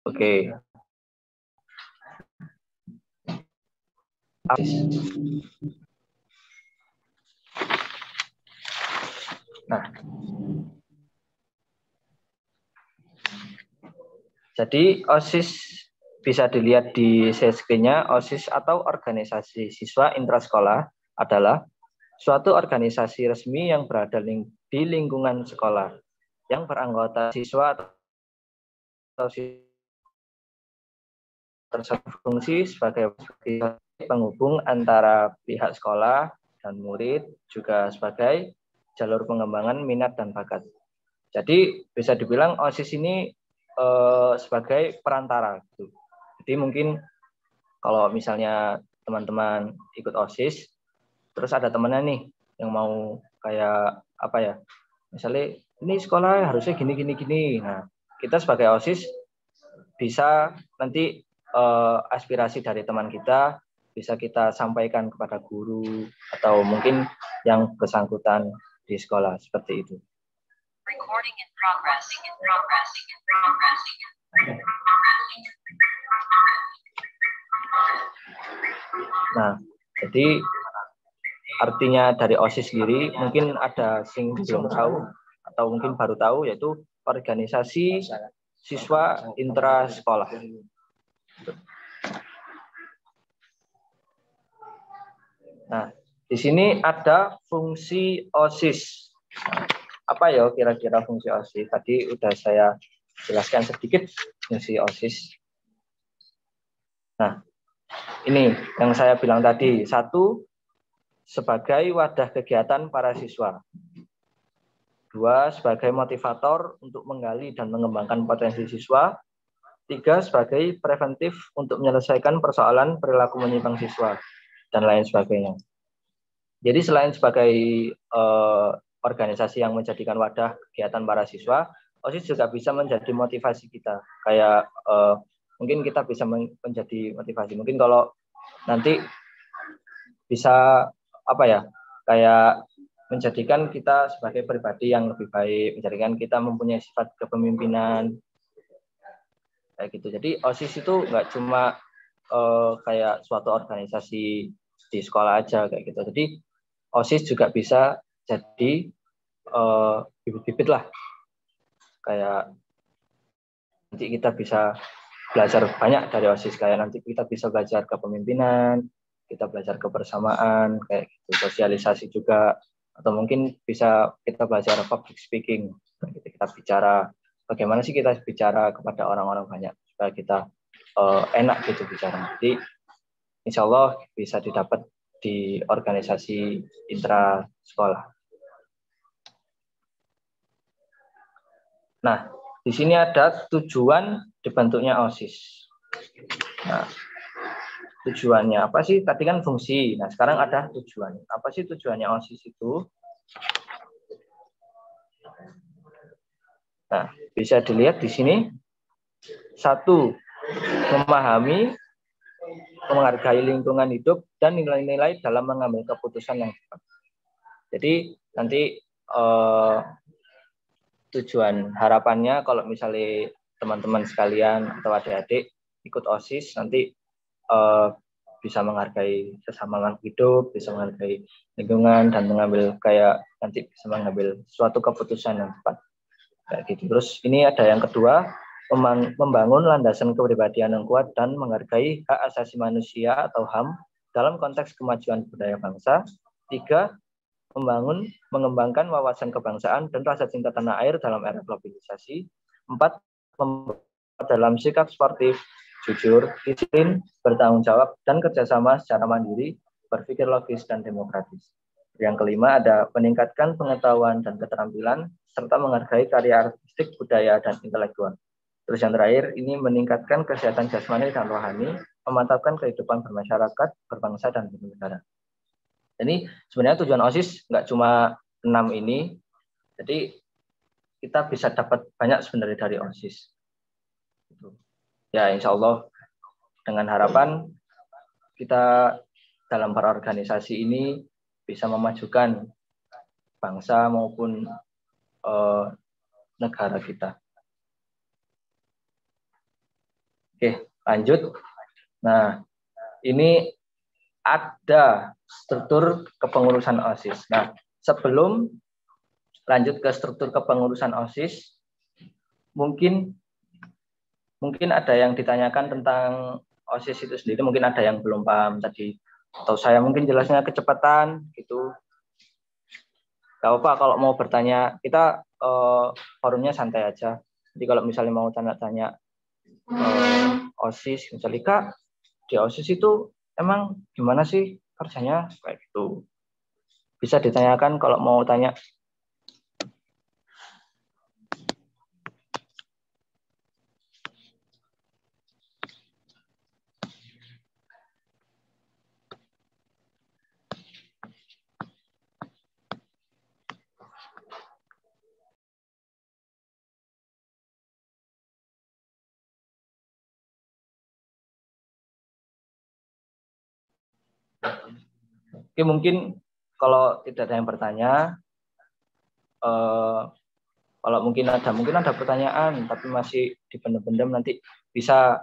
Oke. Nah, jadi OSIS bisa dilihat di screen-nya. OSIS atau organisasi siswa intrasekolah adalah suatu organisasi resmi yang berada di lingkungan sekolah yang beranggota siswa atau berfungsi sebagai penghubung antara pihak sekolah dan murid, juga sebagai jalur pengembangan minat dan bakat. Jadi bisa dibilang OSIS ini sebagai perantara. Gitu. Jadi mungkin kalau misalnya teman-teman ikut OSIS, terus ada temannya nih yang mau kayak apa ya, misalnya ini sekolah harusnya gini. Nah, kita sebagai OSIS bisa nanti aspirasi dari teman kita bisa kita sampaikan kepada guru atau mungkin yang bersangkutan di sekolah, seperti itu. Recording in progress. Nah, jadi artinya dari OSIS sendiri mungkin ada yang belum tahu atau mungkin baru tahu, yaitu organisasi siswa intrasekolah. Nah, di sini ada fungsi OSIS. Apa ya kira-kira fungsi OSIS? Tadi udah saya jelaskan sedikit fungsi OSIS. Nah, ini yang saya bilang tadi. Satu, sebagai wadah kegiatan para siswa. Dua, sebagai motivator untuk menggali dan mengembangkan potensi siswa. Tiga, sebagai preventif untuk menyelesaikan persoalan perilaku menyimpang siswa, dan lain sebagainya. Jadi selain sebagai organisasi yang menjadikan wadah kegiatan para siswa, OSIS juga bisa menjadi motivasi kita. Kayak mungkin kita bisa menjadi motivasi. Mungkin kalau nanti bisa apa ya, kayak menjadikan kita sebagai pribadi yang lebih baik, menjadikan kita mempunyai sifat kepemimpinan, kayak gitu. Jadi OSIS itu nggak cuma kayak suatu organisasi di sekolah aja kayak gitu. Jadi OSIS juga bisa jadi bibit-bibit lah, kayak nanti kita bisa belajar banyak dari OSIS, kayak nanti kita bisa belajar kepemimpinan, kita belajar kebersamaan, kayak gitu, sosialisasi juga, atau mungkin bisa kita belajar public speaking, kita bicara bagaimana sih kita bicara kepada orang-orang banyak supaya kita enak gitu bicara. Jadi insya Allah bisa didapat di organisasi intra sekolah. Nah, di sini ada tujuan dibentuknya OSIS. Nah, tujuannya apa sih? Tadi kan fungsi. Nah, sekarang ada tujuan. Apa sih tujuannya OSIS itu? Nah, bisa dilihat di sini. Satu, memahami, menghargai lingkungan hidup, dan nilai-nilai dalam mengambil keputusan yang tepat. Jadi, nanti tujuan harapannya kalau misalnya teman-teman sekalian atau adik-adik ikut OSIS, nanti bisa menghargai sesama makhluk hidup, bisa menghargai lingkungan, dan mengambil kayak nanti bisa mengambil suatu keputusan yang tepat. Kayak gitu. Terus ini ada yang kedua, membangun landasan kepribadian yang kuat dan menghargai hak asasi manusia atau HAM dalam konteks kemajuan budaya bangsa. Tiga, mengembangkan wawasan kebangsaan dan rasa cinta tanah air dalam era globalisasi. Empat, dalam sikap sportif, jujur, disiplin, bertanggung jawab, dan kerjasama secara mandiri, berpikir logis dan demokratis. Yang kelima ada meningkatkan pengetahuan dan keterampilan, serta menghargai karya artistik, budaya, dan intelektual. Terus yang terakhir, ini meningkatkan kesehatan jasmani dan rohani, memantapkan kehidupan bermasyarakat, berbangsa, dan bernegara. Jadi sebenarnya tujuan OSIS nggak cuma 6 ini, jadi kita bisa dapat banyak sebenarnya dari OSIS. Ya insya Allah dengan harapan kita dalam berorganisasi ini bisa memajukan bangsa maupun negara kita. Oke, lanjut. Nah, ini ada struktur kepengurusan OSIS. Nah, sebelum lanjut ke struktur kepengurusan OSIS, mungkin ada yang ditanyakan tentang OSIS itu sendiri, mungkin ada yang belum paham tadi, atau saya mungkin jelasnya kecepatan gitu. Gak apa-apa kalau mau bertanya, kita forumnya santai aja. Jadi kalau misalnya mau tanya-tanya OSIS, misalnya Kak, di OSIS itu emang gimana sih kerjanya kayak gitu. Bisa ditanyakan kalau mau tanya. Oke, mungkin kalau tidak ada yang bertanya, kalau mungkin ada pertanyaan tapi masih dipendam-pendam, nanti bisa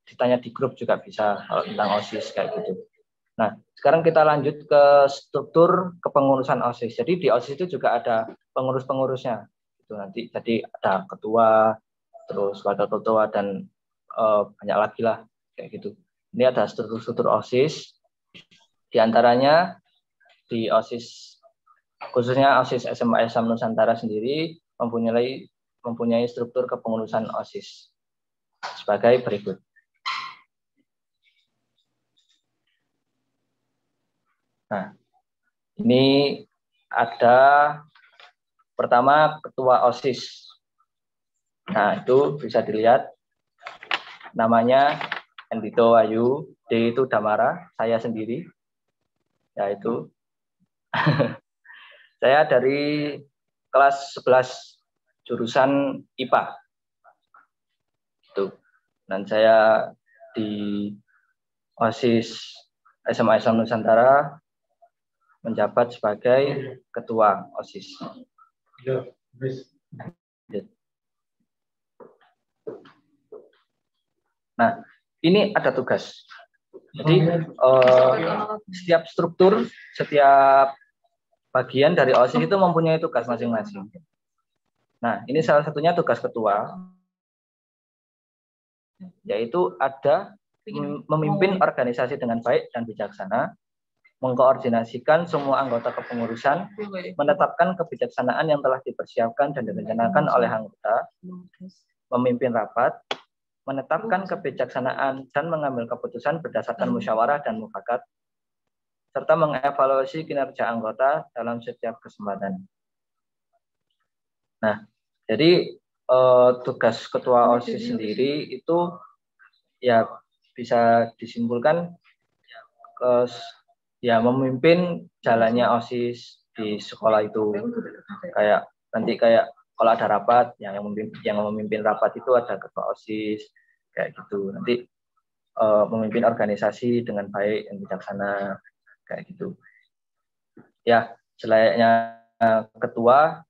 ditanya di grup juga bisa kalau tentang OSIS kayak gitu. Nah, sekarang kita lanjut ke struktur kepengurusan OSIS. Jadi di OSIS itu juga ada pengurus-pengurusnya. Itu nanti jadi ada ketua, terus wakil ketua dan banyak lagi lah kayak gitu. Ini ada struktur-struktur OSIS. Di antaranya di OSIS, khususnya OSIS SMA Islam Nusantara sendiri mempunyai struktur kepengurusan OSIS sebagai berikut. Nah, ini ada pertama ketua OSIS. Nah, itu bisa dilihat namanya Endito Ayu, D itu Damara, saya sendiri, yaitu saya dari kelas 11 jurusan IPA. Itu. Dan saya di OSIS SMA Islam Nusantara menjabat sebagai ketua OSIS. Nah, ini ada tugas. Jadi setiap struktur, setiap bagian dari OSIS itu mempunyai tugas masing-masing. Nah, ini salah satunya tugas ketua, yaitu ada memimpin organisasi dengan baik dan bijaksana, mengkoordinasikan semua anggota kepengurusan, menetapkan kebijaksanaan yang telah dipersiapkan dan direncanakan oleh anggota, memimpin rapat, menetapkan kebijaksanaan dan mengambil keputusan berdasarkan musyawarah dan mufakat, serta mengevaluasi kinerja anggota dalam setiap kesempatan. Nah, jadi tugas ketua OSIS sendiri itu ya bisa disimpulkan ya memimpin jalannya OSIS di sekolah itu. Kayak nanti kalau ada rapat yang memimpin rapat itu ada ketua OSIS kayak gitu. Nanti memimpin organisasi dengan baik dan bijaksana kayak gitu. Ya, selayaknya ketua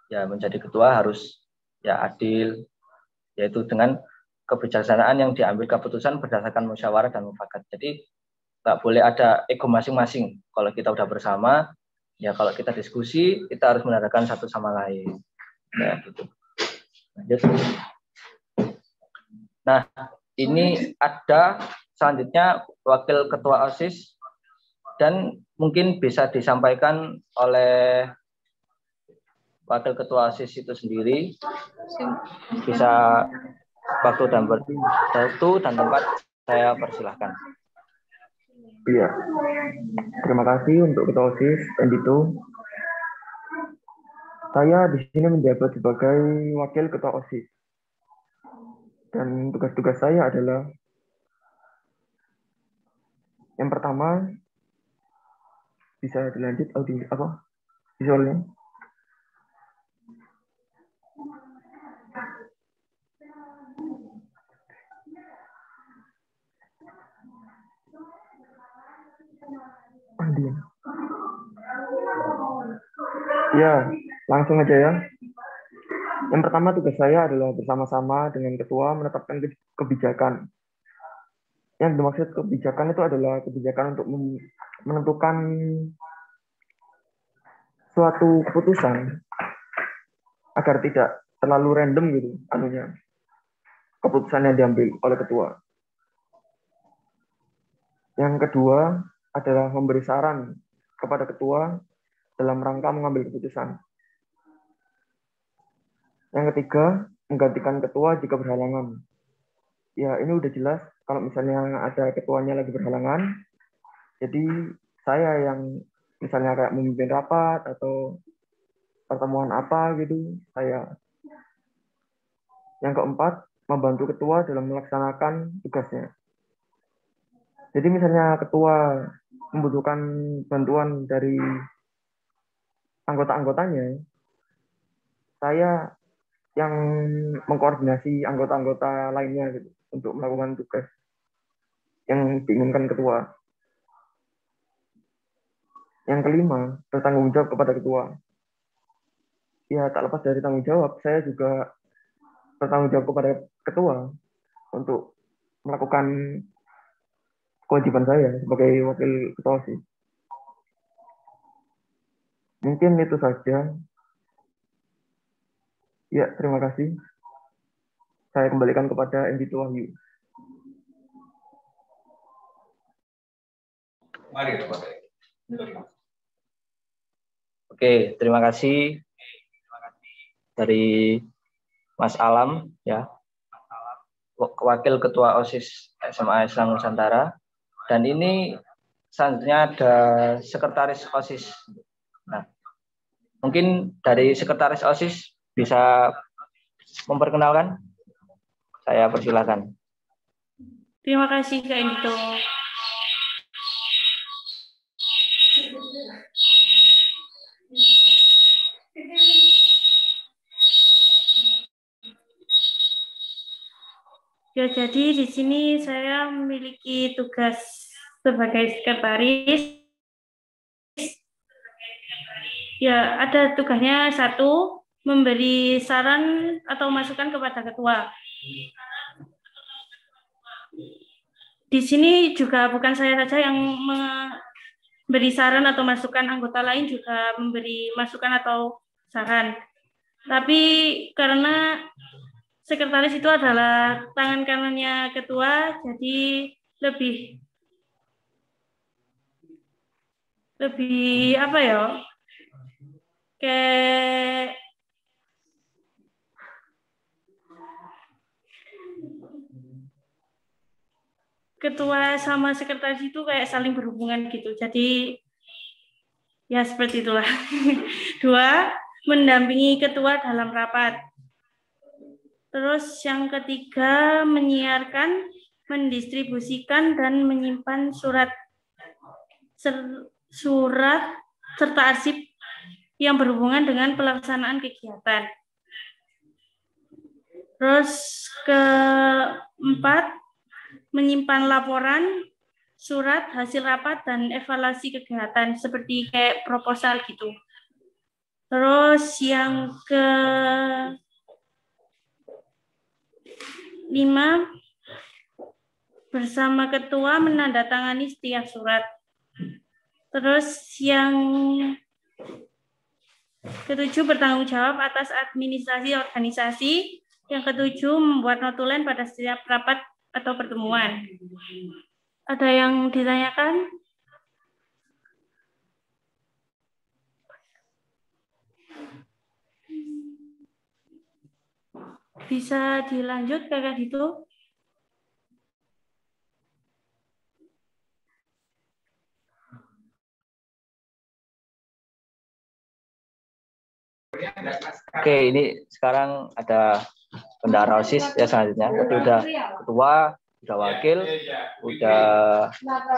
ya menjadi ketua harus ya adil, yaitu dengan kebijaksanaan yang diambil keputusan berdasarkan musyawarah dan mufakat. Jadi nggak boleh ada ego masing-masing. Kalau kita udah bersama, ya kalau kita diskusi, kita harus menandakan satu sama lain. Ya, gitu. Lanjut. Nah, ini ada selanjutnya wakil ketua OSIS, dan mungkin bisa disampaikan oleh wakil ketua OSIS itu sendiri. Bisa waktu dan tempat saya persilahkan. Iya, terima kasih untuk ketua OSIS Endito. Saya di sini menjabat sebagai wakil ketua OSIS. Dan tugas-tugas saya adalah yang pertama, bisa dilanjut visualnya. Ya, langsung aja ya. Yang pertama tugas saya adalah bersama-sama dengan ketua menetapkan kebijakan. Yang dimaksud kebijakan itu adalah kebijakan untuk menentukan suatu keputusan agar tidak terlalu random gitu anunya keputusan yang diambil oleh ketua. Yang kedua adalah memberi saran kepada ketua dalam rangka mengambil keputusan. Yang ketiga, menggantikan ketua jika berhalangan. Ya, ini udah jelas kalau misalnya ada ketuanya lagi berhalangan, jadi saya yang misalnya kayak memimpin rapat atau pertemuan apa gitu, saya. Yang keempat, membantu ketua dalam melaksanakan tugasnya. Jadi misalnya ketua membutuhkan bantuan dari anggota-anggotanya, saya yang mengkoordinasi anggota-anggota lainnya gitu, untuk melakukan tugas yang diinginkan ketua. Yang kelima, bertanggung jawab kepada ketua. Ya, tak lepas dari tanggung jawab, saya juga bertanggung jawab kepada ketua untuk melakukan kewajiban saya sebagai wakil ketua OSIS. Mungkin itu saja. Ya, terima kasih. Saya kembalikan kepada Endi Wahyu. Oke, terima kasih dari Mas Alam ya, Wakil Ketua OSIS SMA Islam Nusantara. Dan ini selanjutnya ada Sekretaris OSIS. Nah, mungkin dari Sekretaris OSIS bisa memperkenalkan. Saya persilakan. Terima kasih Kak Indito. Ya, jadi di sini saya memiliki tugas sebagai sekretaris. Ya, ada tugasnya satu, memberi saran atau masukan kepada ketua. Di sini juga bukan saya saja yang memberi saran atau masukan, anggota lain juga memberi masukan atau saran. Tapi karena sekretaris itu adalah tangan kanannya ketua, jadi lebih apa ya? Kayak ketua sama sekretaris itu kayak saling berhubungan gitu. Jadi ya seperti itulah. 2, mendampingi ketua dalam rapat. Terus yang ketiga, menyiarkan, mendistribusikan, dan menyimpan surat serta arsip yang berhubungan dengan pelaksanaan kegiatan. Terus keempat, menyimpan laporan, surat, hasil rapat, dan evaluasi kegiatan seperti kayak proposal gitu. Terus yang ke-5, bersama ketua menandatangani setiap surat. Terus yang ke-7, bertanggung jawab atas administrasi organisasi. Yang ke-7, membuat notulen pada setiap rapat atau pertemuan. Ada yang ditanyakan? Bisa dilanjut Kakak Dito? Oke, ini sekarang ada bendahara OSIS ya selanjutnya. Tadi udah ketua, udah wakil, udah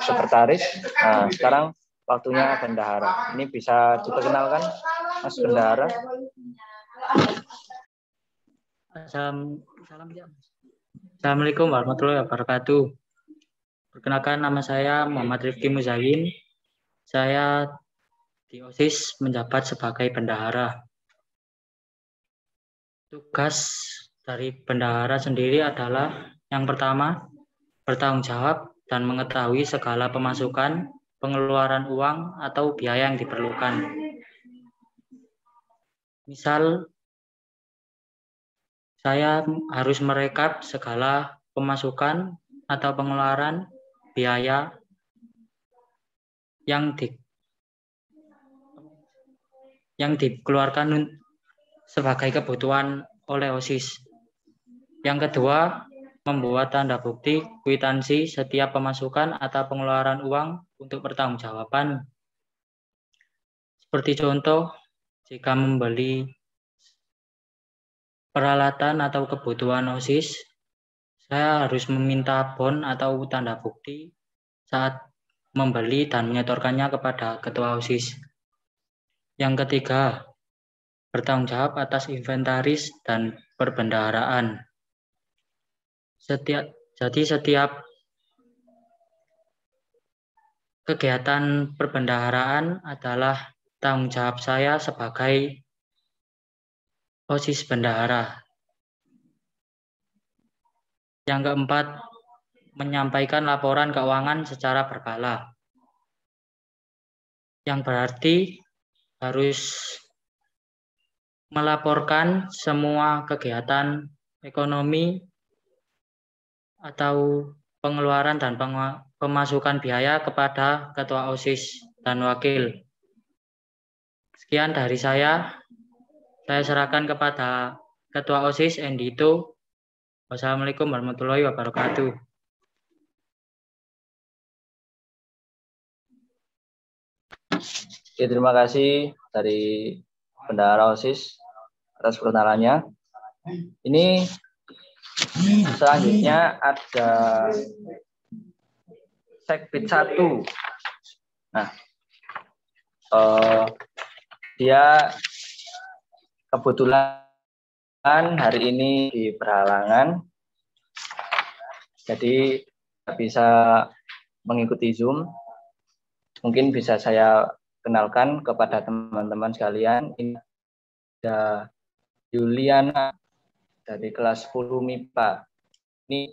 sekretaris. Nah, sekarang waktunya bendahara. Ini bisa diperkenalkan, Mas Bendahara. Assalamualaikum warahmatullahi wabarakatuh. Perkenalkan, nama saya Muhammad Rifki Muzawin. Saya di OSIS menjabat sebagai bendahara. Tugas dari bendahara sendiri adalah yang pertama, bertanggung jawab dan mengetahui segala pemasukan, pengeluaran uang atau biaya yang diperlukan. Misal, saya harus merekap segala pemasukan atau pengeluaran biaya yang dikeluarkan sebagai kebutuhan oleh OSIS. Yang kedua, membuat tanda bukti kwitansi setiap pemasukan atau pengeluaran uang untuk pertanggungjawaban. Seperti contoh, jika membeli peralatan atau kebutuhan OSIS, saya harus meminta bon atau tanda bukti saat membeli dan menyetorkannya kepada ketua OSIS. Yang ketiga, bertanggung jawab atas inventaris dan perbendaharaan. Setiap kegiatan perbendaharaan adalah tanggung jawab saya sebagai OSIS bendahara. Yang keempat, menyampaikan laporan keuangan secara berkala. Yang berarti harus melaporkan semua kegiatan ekonomi atau pengeluaran dan pemasukan biaya kepada ketua OSIS dan wakil. Sekian dari saya serahkan kepada ketua OSIS Endito. Wassalamualaikum warahmatullahi wabarakatuh. Oke, terima kasih dari Bendahara OSIS atas perkenalannya. Ini selanjutnya ada Sekbid 1. Nah, dia kebetulan hari ini di berhalangan, jadi bisa mengikuti Zoom. Mungkin bisa saya kenalkan kepada teman-teman sekalian. Ini ada Yuliana dari kelas 10 MIPA. Ini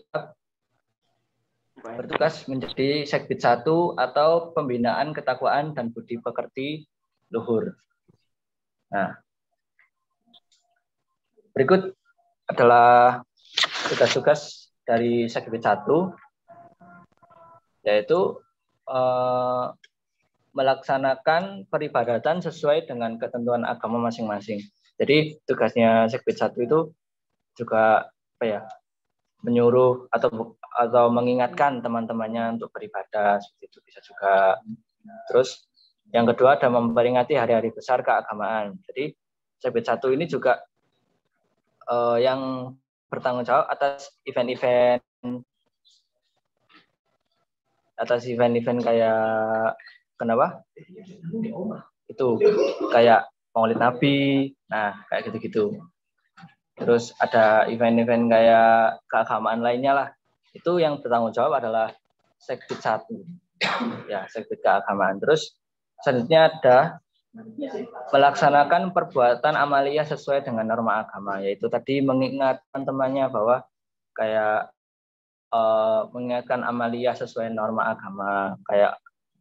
bertugas menjadi Sekbid 1 atau Pembinaan Ketakwaan dan Budi Pekerti Luhur. Nah, berikut adalah tugas-tugas dari Sekbid 1, yaitu melaksanakan peribadatan sesuai dengan ketentuan agama masing-masing. Jadi tugasnya Sekbid 1 itu juga menyuruh atau mengingatkan teman-temannya untuk beribadah, seperti itu bisa juga. Terus yang kedua ada memperingati hari-hari besar keagamaan. Jadi Sekbid 1 ini juga yang bertanggung jawab atas event-event kayak itu kayak Maulid Nabi, nah kayak gitu-gitu. Terus ada event-event kayak keagamaan lainnya lah. Itu yang bertanggung jawab adalah Sekbid 1. Ya, Sekbid keagamaan. Terus selanjutnya ada melaksanakan perbuatan amaliyah sesuai dengan norma agama, yaitu tadi mengingatkan temannya bahwa kayak mengingatkan amaliyah sesuai norma agama, kayak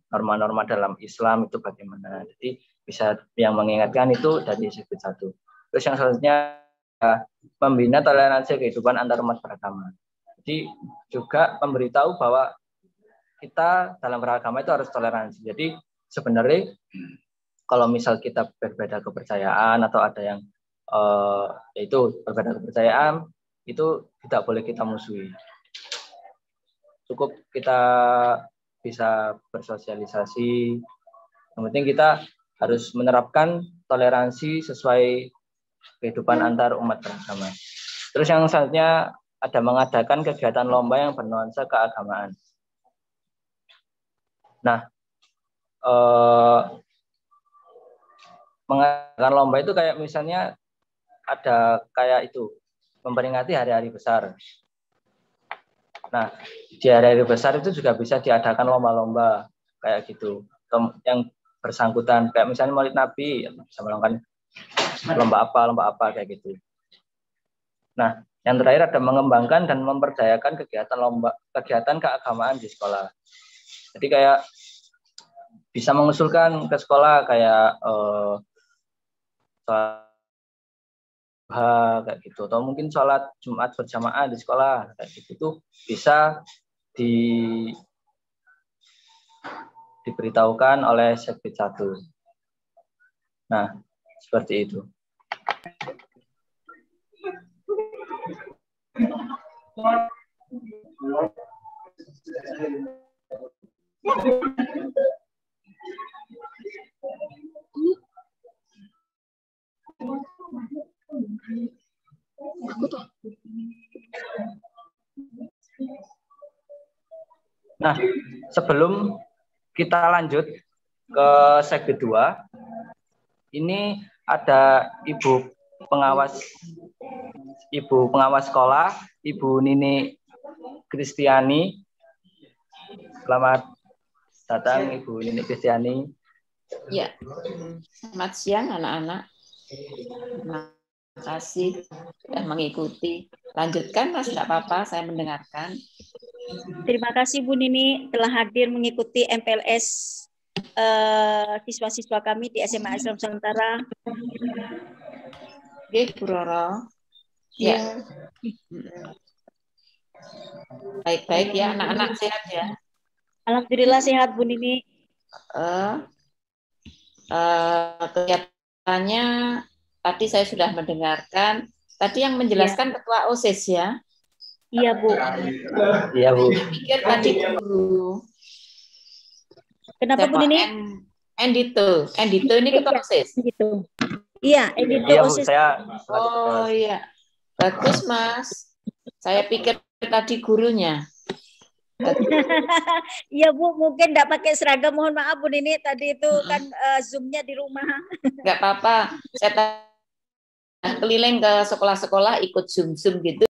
norma-norma dalam Islam itu bagaimana. Jadi bisa yang mengingatkan itu dari Sekbid 1. Terus yang selanjutnya membina toleransi kehidupan antar umat beragama. Jadi juga memberitahu bahwa kita dalam beragama itu harus toleransi. Jadi sebenarnya kalau misal kita berbeda kepercayaan atau ada yang yaitu berbeda kepercayaan, itu tidak boleh kita musuhi. Cukup kita bisa bersosialisasi. Yang penting kita harus menerapkan toleransi sesuai kehidupan antar umat beragama. Terus yang selanjutnya ada mengadakan kegiatan lomba yang bernuansa keagamaan. Nah, mengadakan lomba itu kayak misalnya ada kayak itu memperingati hari-hari besar. Nah, di hari-hari besar itu juga bisa diadakan lomba-lomba kayak gitu. Yang bersangkutan, kayak misalnya Maulid Nabi, bisa melakukan lomba apa kayak gitu. Nah, yang terakhir ada mengembangkan dan memperdayakan kegiatan keagamaan di sekolah. Jadi kayak bisa mengusulkan ke sekolah kayak kayak gitu, atau mungkin sholat Jumat berjamaah di sekolah kayak gitu tuh bisa diberitahukan oleh Sekbid 1. Nah, seperti itu. Nah, sebelum kita lanjut ke Sekbid 2, ini ada Ibu pengawas sekolah, Ibu Nini Kristiani. Selamat datang Ibu Nini Kristiani. Ya, selamat siang anak-anak. Terima kasih sudah mengikuti. Lanjutkan Mas, tidak apa-apa, saya mendengarkan. Terima kasih Bu Nini telah hadir mengikuti MPLS siswa-siswa kami di SMA Islam Nusantara. Oke, Bu Roro. Ya. Baik-baik ya, anak-anak sehat ya. Alhamdulillah sehat Bu Nini. Kelihatannya tadi saya sudah mendengarkan. Tadi yang menjelaskan Ketua OSIS ya. Iya Bu. Iya Bu. Saya pikir tadi guru. Kenapa Bu Nini? Endito ini Ketua OSIS. Gitu. Iya, Endito Iya Bu, OSIS. Oh iya, bagus Mas. Saya pikir tadi gurunya. Iya Bu, mungkin tidak pakai seragam. Mohon maaf Bu Nini, tadi itu kan Zoom-nya di rumah. Enggak apa-apa. Saya keliling ke sekolah-sekolah ikut Zoom gitu.